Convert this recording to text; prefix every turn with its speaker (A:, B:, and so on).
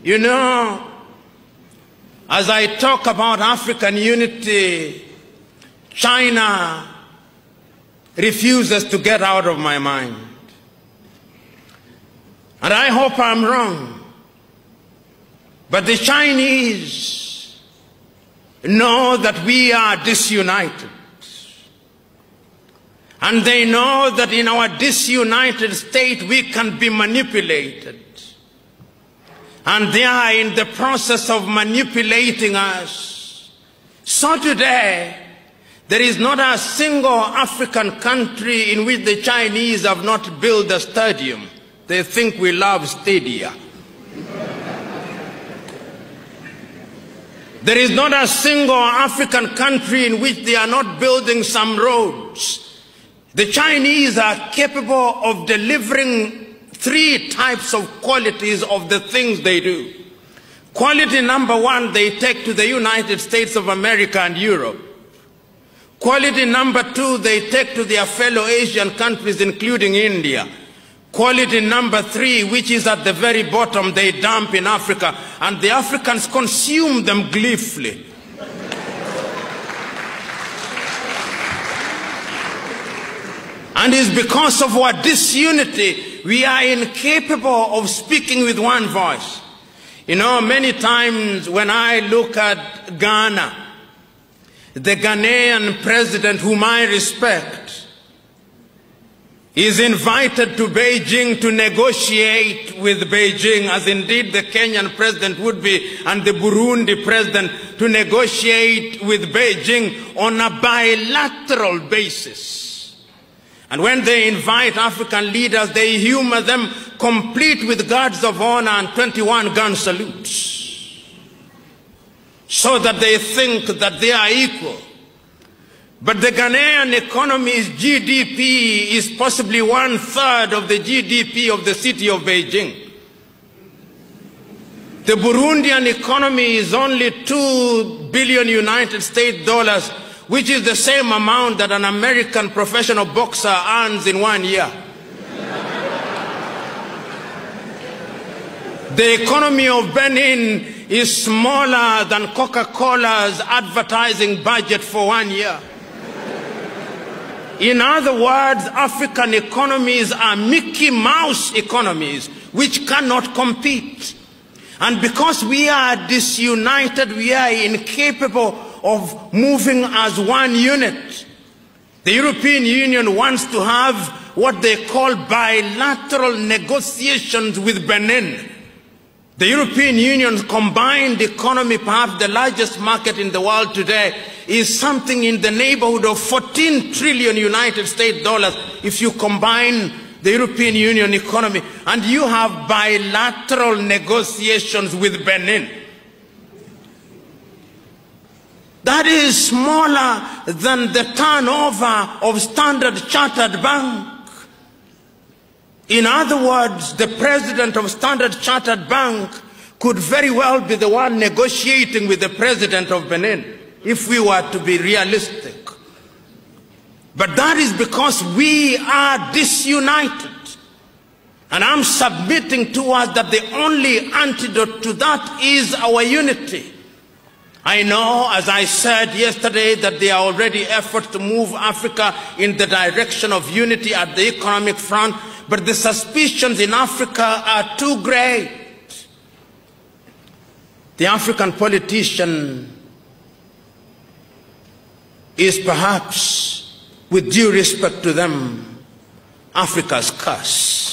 A: You know, as I talk about African unity, China refuses to get out of my mind. And I hope I'm wrong. But the Chinese know that we are disunited. And they know that in our disunited state we can be manipulated. And they are in the process of manipulating us. So today, there is not a single African country in which the Chinese have not built a stadium. They think we love stadia. There is not a single African country in which they are not building some roads. The Chinese are capable of delivering 3 types of qualities of the things they do. Quality number 1, they take to the United States of America and Europe. Quality number 2, they take to their fellow Asian countries, including India. Quality number 3, which is at the very bottom, they dump in Africa, and the Africans consume them gleefully. And it's because of our disunity, we are incapable of speaking with one voice. You know, many times when I look at Ghana, the Ghanaian president, whom I respect, is invited to Beijing to negotiate with Beijing, as indeed the Kenyan president would be, and the Burundi president, to negotiate with Beijing on a bilateral basis. And when they invite African leaders, they humor them, complete with guards of honor and 21 gun salutes, so that they think that they are equal. But the Ghanaian economy's GDP is possibly 1/3 of the GDP of the city of Beijing. The Burundian economy is only $2 billion United States dollars, which is the same amount that an American professional boxer earns in 1 year. The economy of Benin is smaller than Coca-Cola's advertising budget for 1 year. In other words, African economies are Mickey Mouse economies which cannot compete. And because we are disunited, we are incapable of moving as one unit. The European Union wants to have what they call bilateral negotiations with Benin. The European Union's combined economy, perhaps the largest market in the world today, is something in the neighborhood of 14 trillion United States dollars if you combine the European Union economy, and you have bilateral negotiations with Benin. That is smaller than the turnover of Standard Chartered Bank. In other words, the president of Standard Chartered Bank could very well be the one negotiating with the president of Benin, if we were to be realistic. But that is because we are disunited. And I'm submitting to us that the only antidote to that is our unity. I know, as I said yesterday, that there are already efforts to move Africa in the direction of unity at the economic front, but the suspicions in Africa are too great. The African politician is perhaps, with due respect to them, Africa's curse.